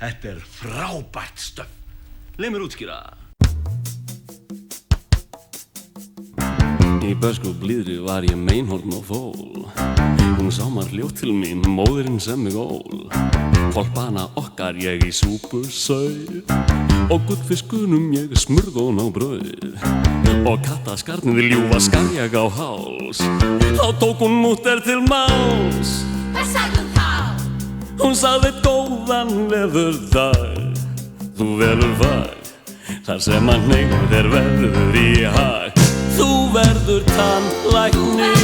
Þetta frábært stöf. Leið mér útskýra. Í börsku blíðri var ég meinhorn og fól. Hún sá maður hljótt til mín, móðirinn sem mig ól. Hvolpana okkar ég í súpu sauð, og gullfiskunum ég smurðón á brauð. Og kattaskarnið ljúfa skar ég á háls. Þá tók hún mútter til máls. Hvað sagði hún þá? Hún sagði góðan veðurdag, þú velur fag, þar sem að hneigð verður í hag. Þú verður tannlæknir,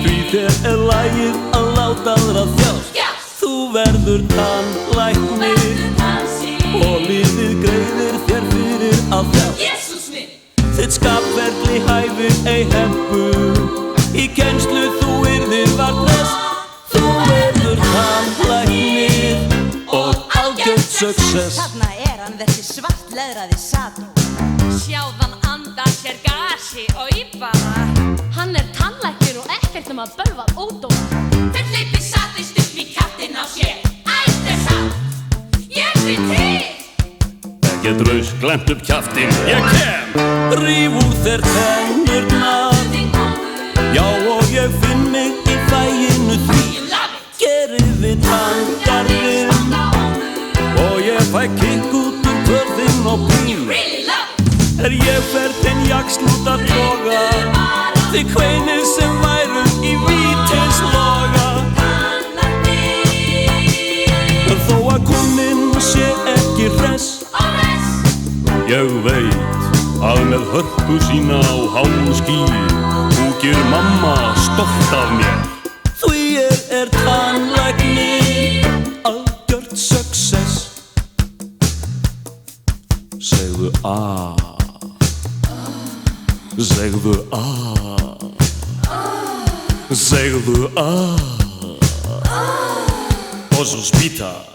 því þér lagið að láta aðra þjást. Þú verður tannlæknir, og lífið greiðir þér fyrir að þjást. Jesús minn! Þitt skapverkli hæfir ei hempu, í kennslu þú yrðir varnest. Þú verður tannlæknir og algjört success. Þarna hann þessi svartleðraði Satan. Sjáðan anda sér gasi og íbara. Hann tannlæknir og ekkert að bölva ódóma. Þeir hleypi satist upp í kjaftinn á sér. Ætli satt, ég finn til. Ekkert raus, glemt upp kjaftinn, ég kem. Ríf úr þér tennurnar, já og ég finn mig í fæinu því. Gerið við tanngarðinn, og ég fæ kikk út úr kvörðinn og bíl. Ég fer þinn jaxl út að toga, þið kveinið sem væru í vítisloga. Þó að konin sé ekki hress, ég veit að með hörpu sína á háu skýi húkir mamma stolt af mér. Því ég tannlæknir, algjört success. Segðu a, segðu a, segðu a, og svo spýta.